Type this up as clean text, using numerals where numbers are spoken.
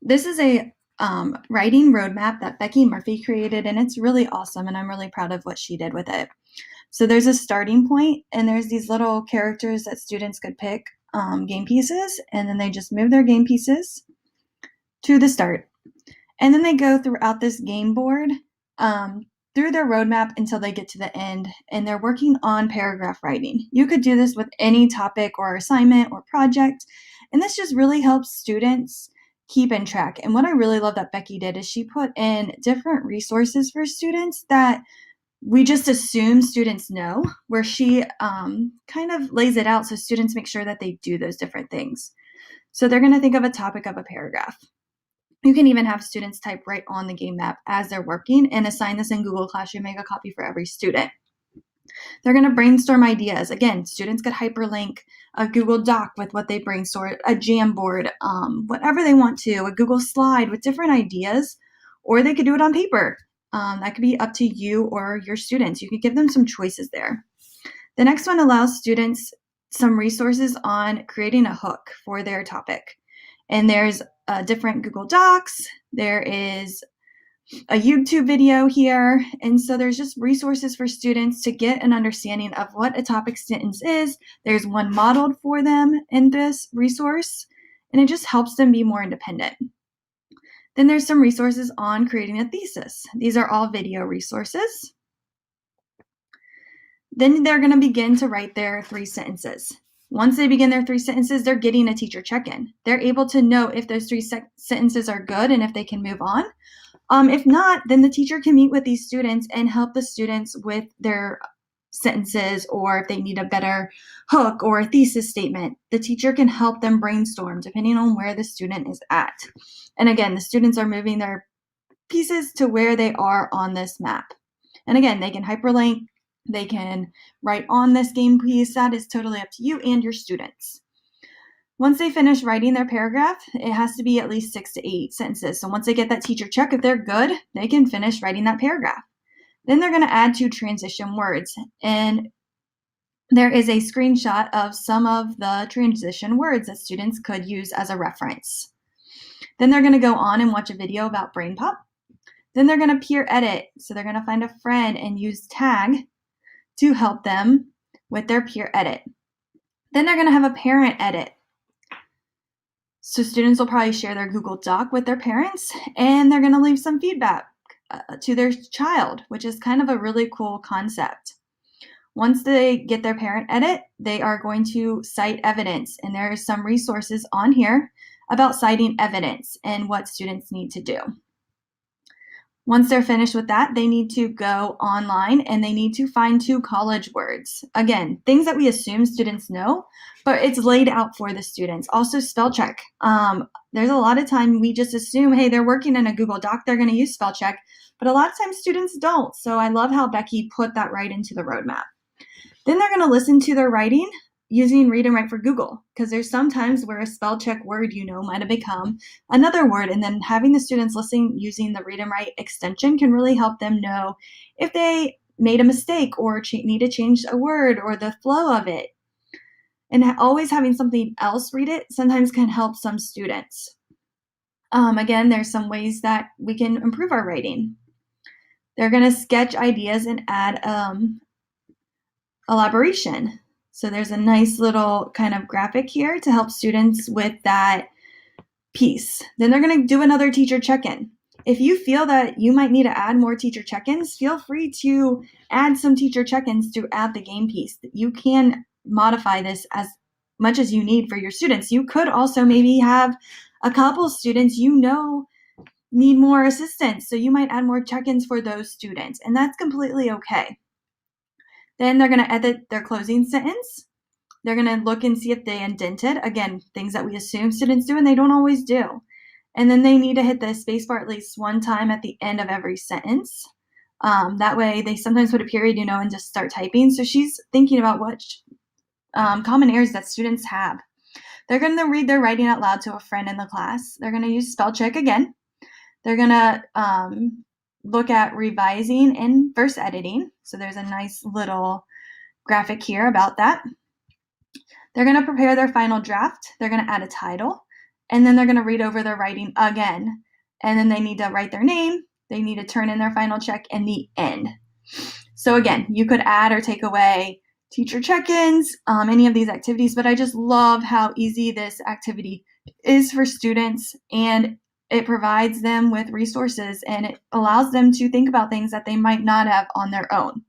This is a writing roadmap that Becky Murphy created, and it's really awesome, and I'm really proud of what she did with it. So there's a starting point, and there's these little characters that students could pick game pieces, and then they just move their game pieces to the start. And then they go throughout this game board through their roadmap until they get to the end, and they're working on paragraph writing. You could do this with any topic or assignment or project, and this just really helps students keep in track. And what I really love that Becky did is she put in different resources for students that we just assume students know, where she kind of lays it out so students make sure that they do those different things. So they're going to think of a topic of a paragraph. You can even have students type right on the game map as they're working and assign this in Google Classroom, make a copy for every student. They're going to brainstorm ideas. Again, students could hyperlink a Google Doc with what they brainstormed, a Jamboard, whatever they want to, a Google Slide with different ideas, or they could do it on paper. That could be up to you or your students. You could give them some choices there. The next one allows students some resources on creating a hook for their topic. And there's different Google Docs. There is a YouTube video here. And so there's just resources for students to get an understanding of what a topic sentence is. There's one modeled for them in this resource, and it just helps them be more independent. Then there's some resources on creating a thesis. These are all video resources. Then they're going to begin to write their 3 sentences. Once they begin their 3 sentences, they're getting a teacher check-in. They're able to know if those 3 sentences are good and if they can move on. If not, then the teacher can meet with these students and help the students with their sentences, or if they need a better hook or a thesis statement, the teacher can help them brainstorm depending on where the student is at. And again, the students are moving their pieces to where they are on this map. And again, they can hyperlink, they can write on this game piece. That is totally up to you and your students. Once they finish writing their paragraph, it has to be at least 6 to 8 sentences. So once they get that teacher check, if they're good, they can finish writing that paragraph. Then they're going to add 2 transition words. And there is a screenshot of some of the transition words that students could use as a reference. Then they're going to go on and watch a video about brain pop. Then they're going to peer edit. So they're going to find a friend and use tag to help them with their peer edit. Then they're going to have a parent edit. So students will probably share their Google Doc with their parents, and they're going to leave some feedback to their child, which is kind of a really cool concept. Once they get their parent edit, they are going to cite evidence, and there are some resources on here about citing evidence and what students need to do. Once they're finished with that, they need to go online and they need to find 2 college words. Again, things that we assume students know, but it's laid out for the students. Also spell check. There's a lot of time we just assume, hey, they're working in a Google Doc, they're going to use spell check, but a lot of times students don't. So I love how Becky put that right into the roadmap. Then they're going to listen to their writing using Read and Write for Google, because there's some times where a spell check word might have become another word, and then having the students listen using the Read and Write extension can really help them know if they made a mistake or need to change a word or the flow of it. And always having something else read it sometimes can help some students. Again, there's some ways that we can improve our writing. They're going to sketch ideas and add elaboration. So there's a nice little kind of graphic here to help students with that piece. Then they're going to do another teacher check-in. If you feel that you might need to add more teacher check-ins, feel free to add some teacher check-ins throughout the game piece. You can modify this as much as you need for your students. You could also maybe have a couple students need more assistance, so you might add more check-ins for those students, and that's completely okay. Then they're going to edit their closing sentence. They're going to look and see if they indented. Again, things that we assume students do and they don't always do. And then they need to hit the spacebar at least 1 time at the end of every sentence. That way they sometimes put a period, and just start typing. So she's thinking about what common errors that students have. They're going to read their writing out loud to a friend in the class. They're going to use spell check again. They're going to look at revising and verse editing. So there's a nice little graphic here about that. They're going to prepare their final draft. They're going to add a title. and then they're going to read over their writing again. And then they need to write their name, they need to turn in their final check, and the end. So again, you could add or take away teacher check-ins, any of these activities, but I just love how easy this activity is for students, and it provides them with resources, and it allows them to think about things that they might not have on their own.